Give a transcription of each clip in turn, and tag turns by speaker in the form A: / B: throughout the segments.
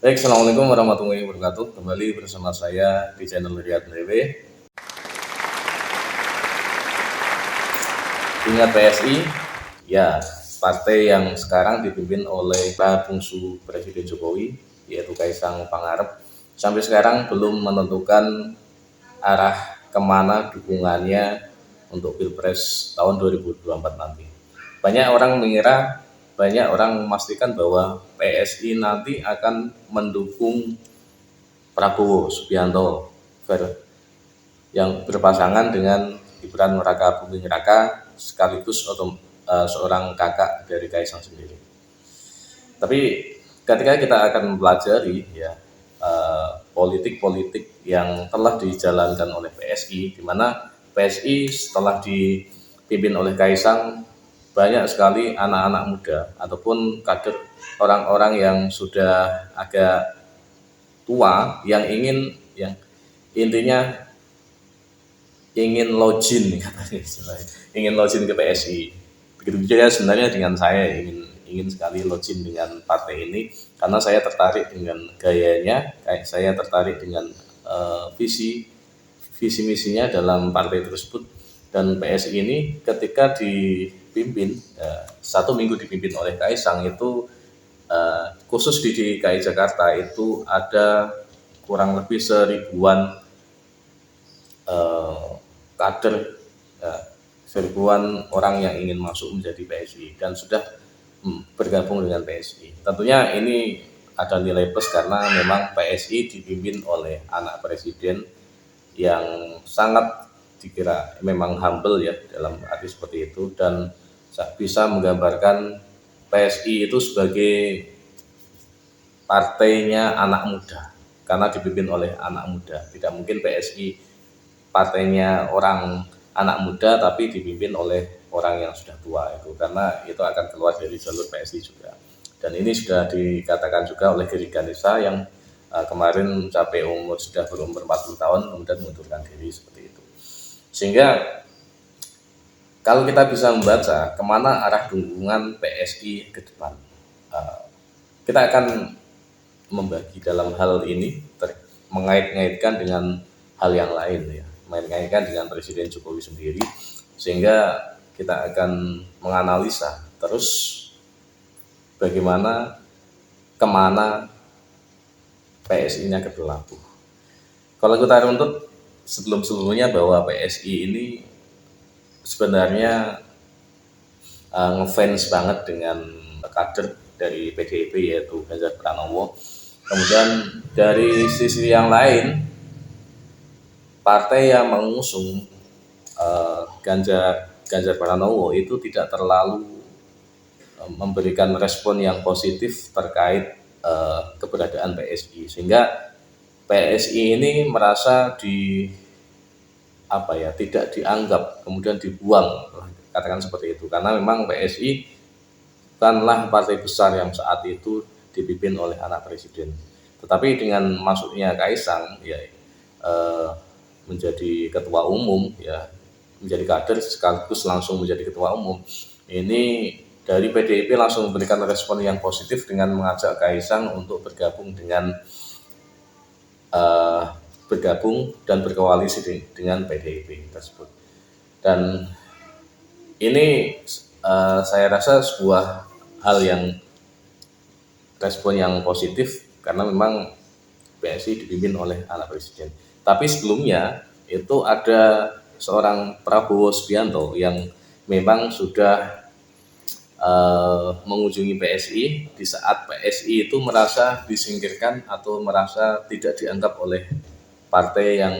A: Baik, Assalamualaikum warahmatullahi wabarakatuh. Kembali bersama saya di channel Riyad TV. Ingat PSI? Ya, partai yang sekarang dipimpin oleh Pak Bungsu Presiden Jokowi, yaitu Kaisang Pangarep. Sampai sekarang belum menentukan arah kemana dukungannya untuk Pilpres tahun 2024 nanti. Banyak orang memastikan bahwa PSI nanti akan mendukung Prabowo Subianto yang berpasangan dengan Gibran Raka Buming Raka sekaligus seorang kakak dari Kaisang sendiri. Tapi ketika kita akan mempelajari politik-politik yang telah dijalankan oleh PSI, di mana PSI setelah dipimpin oleh Kaisang banyak sekali anak-anak muda ataupun kader orang-orang yang sudah agak tua yang intinya ingin login katanya istilahnya, ingin login ke PSI. Begitu juga sebenarnya dengan saya ingin sekali login dengan partai ini karena saya tertarik dengan gayanya, saya tertarik dengan visi misinya dalam partai tersebut. Dan PSI ini ketika dipimpin 1 minggu dipimpin oleh Kaisang itu khusus di DKI Jakarta itu ada kurang lebih 1.000-an kader, seribuan orang yang ingin masuk menjadi PSI dan sudah bergabung dengan PSI. Tentunya ini ada nilai plus karena memang PSI dipimpin oleh anak presiden yang sangat dikira memang humble ya, dalam arti seperti itu, dan bisa menggambarkan PSI itu sebagai partainya anak muda karena dipimpin oleh anak muda. Tidak mungkin PSI partainya orang anak muda tapi dipimpin oleh orang yang sudah tua, itu karena itu akan keluar dari jalur PSI juga. Dan ini sudah dikatakan juga oleh Giri Ganesa yang kemarin mencapai sudah berumur 40 tahun kemudian mengundurkan diri seperti itu. Sehingga kalau kita bisa membaca kemana arah dukungan PSI ke depan, kita akan membagi dalam hal ini mengait-ngaitkan dengan hal yang lain ya, mengait-ngaitkan dengan Presiden Jokowi sendiri, sehingga kita akan menganalisa terus bagaimana kemana PSI-nya berlabuh. Kalau kita runtut sebelumnya bahwa PSI ini sebenarnya ngefans banget dengan kader dari PDIP yaitu Ganjar Pranowo. Kemudian dari sisi yang lain, partai yang mengusung Ganjar Pranowo itu tidak terlalu memberikan respon yang positif terkait keberadaan PSI, sehingga PSI ini merasa tidak dianggap, kemudian dibuang, katakan seperti itu, karena memang PSI bukanlah partai besar yang saat itu dipimpin oleh anak presiden. Tetapi dengan masuknya Kaisang menjadi ketua umum ya, menjadi kader sekaligus langsung menjadi ketua umum, ini dari PDIP langsung memberikan respon yang positif dengan mengajak Kaisang untuk bergabung dan berkoalisi dengan PDIP tersebut. Dan ini saya rasa sebuah hal yang respon yang positif karena memang PSI dipimpin oleh anak presiden. Tapi sebelumnya itu ada seorang Prabowo Subianto yang memang sudah mengunjungi PSI di saat PSI itu merasa disingkirkan atau merasa tidak dianggap oleh partai yang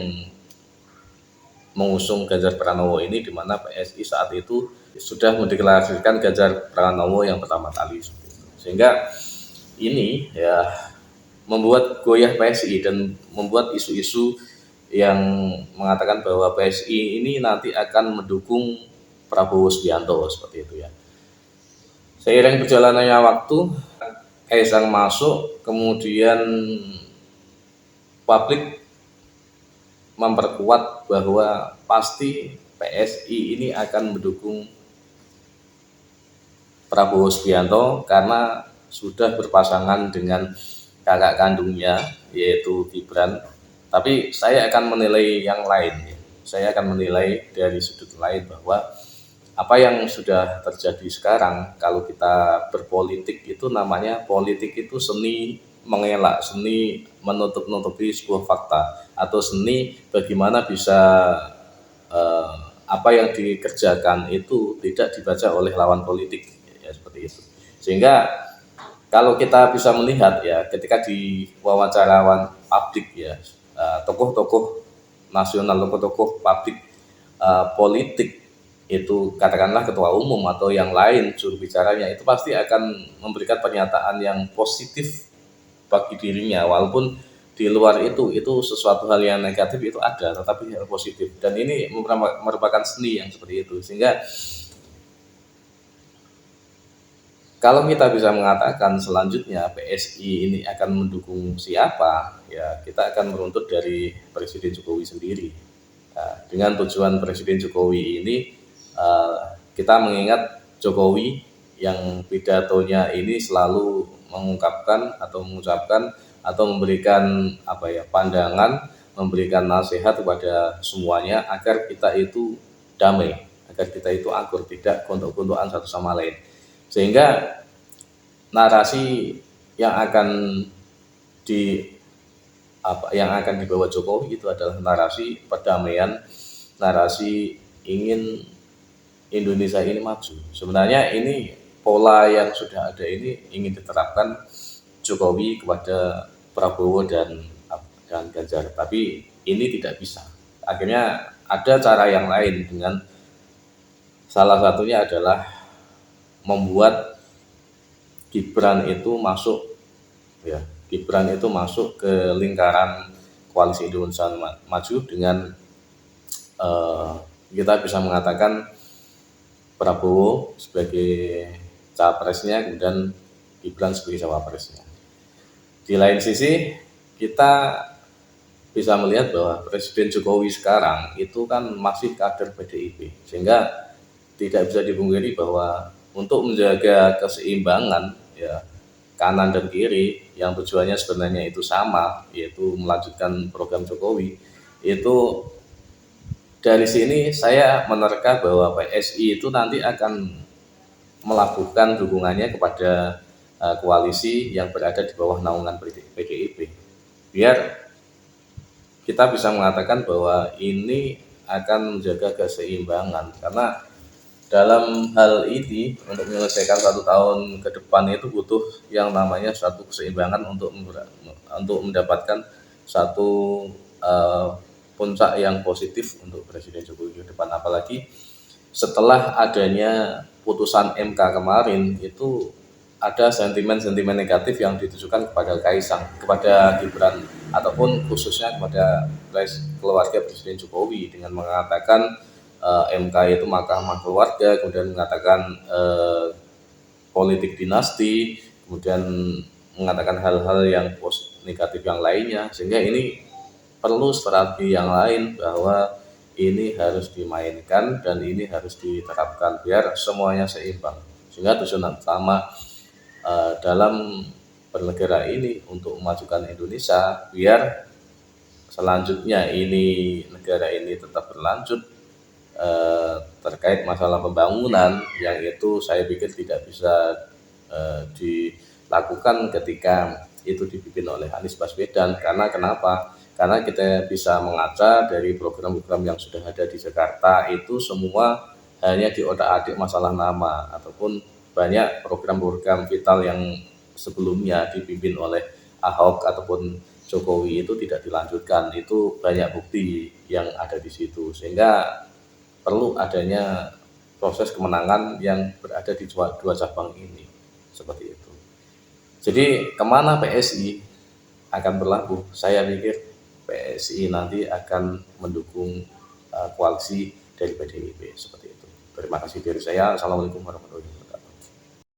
A: mengusung Ganjar Pranowo ini, di mana PSI saat itu sudah mendeklarasikan Ganjar Pranowo yang pertama kali, sehingga ini ya membuat goyah PSI dan membuat isu-isu yang mengatakan bahwa PSI ini nanti akan mendukung Prabowo Subianto seperti itu ya. Seiring berjalannya waktu, Kaisang masuk, kemudian publik memperkuat bahwa pasti PSI ini akan mendukung Prabowo Subianto karena sudah berpasangan dengan kakak kandungnya yaitu Gibran, tapi saya akan menilai yang lain ya. Saya akan menilai dari sudut lain bahwa apa yang sudah terjadi sekarang, kalau kita berpolitik itu namanya politik itu seni mengelak, seni menutup-nutupi sebuah fakta, atau seni bagaimana bisa eh, apa yang dikerjakan itu tidak dibaca oleh lawan politik, ya seperti itu. Sehingga kalau kita bisa melihat ya, ketika di wawancarawan publik ya, tokoh-tokoh nasional, tokoh-tokoh publik politik itu, katakanlah ketua umum atau yang lain juru bicaranya, itu pasti akan memberikan pernyataan yang positif bagi dirinya, walaupun di luar itu sesuatu hal yang negatif itu ada, tetapi yang positif, dan ini merupakan seni yang seperti itu. Sehingga kalau kita bisa mengatakan selanjutnya PSI ini akan mendukung siapa, ya kita akan meruntut dari Presiden Jokowi sendiri. Nah, dengan tujuan Presiden Jokowi ini, kita mengingat Jokowi yang pidatonya ini selalu mengungkapkan atau mengucapkan atau memberikan pandangan, memberikan nasihat kepada semuanya agar kita itu damai, agar kita itu akur, tidak gontok-gontokan satu sama lain. Sehingga narasi yang akan di yang akan dibawa Jokowi itu adalah narasi perdamaian, narasi ingin Indonesia ini maju. Sebenarnya ini pola yang sudah ada ini ingin diterapkan Jokowi kepada Prabowo dan Ganjar, tapi ini tidak bisa. Akhirnya ada cara yang lain, dengan salah satunya adalah membuat Gibran itu masuk ke lingkaran koalisi Indonesia Maju dengan kita bisa mengatakan Prabowo sebagai capresnya, kemudian Gibran sebagai cawapresnya. Di lain sisi kita bisa melihat bahwa Presiden Jokowi sekarang itu kan masih kader PDIP, sehingga tidak bisa dipungkiri bahwa untuk menjaga keseimbangan ya kanan dan kiri yang tujuannya sebenarnya itu sama, yaitu melanjutkan program Jokowi, itu dari sini saya menerka bahwa PSI itu nanti akan melabuhkan dukungannya kepada koalisi yang berada di bawah naungan PDIP, biar kita bisa mengatakan bahwa ini akan menjaga keseimbangan. Karena dalam hal ini, untuk menyelesaikan 1 tahun ke depan itu butuh yang namanya suatu keseimbangan untuk mendapatkan satu puncak yang positif untuk Presiden Jokowi ke depan. Apalagi setelah adanya putusan MK kemarin, itu ada sentimen-sentimen negatif yang ditujukan kepada Kaisang, kepada Gibran, ataupun khususnya kepada keluarga Presiden Jokowi, dengan mengatakan MK itu mahkamah keluarga, kemudian mengatakan politik dinasti, kemudian mengatakan hal-hal yang negatif yang lainnya. Sehingga ini perlu strategi yang lain, bahwa ini harus dimainkan dan ini harus diterapkan biar semuanya seimbang. Sehingga tujuan utama dalam bernegara ini untuk memajukan Indonesia, biar selanjutnya ini negara ini tetap berlanjut terkait masalah pembangunan, yang itu saya pikir tidak bisa dilakukan ketika itu dipimpin oleh Anies Baswedan. Karena kenapa? Karena kita bisa mengaca dari program-program yang sudah ada di Jakarta, itu semua hanya diotak-atik masalah nama, ataupun banyak program-program vital yang sebelumnya dipimpin oleh Ahok ataupun Jokowi itu tidak dilanjutkan. Itu banyak bukti yang ada di situ, sehingga perlu adanya proses kemenangan yang berada di dua cabang ini, seperti itu. Jadi kemana PSI akan berlabuh? Saya pikir PSI nanti akan mendukung koalisi dari PDIP, seperti itu. Terima kasih dari saya. Assalamualaikum warahmatullahi wabarakatuh.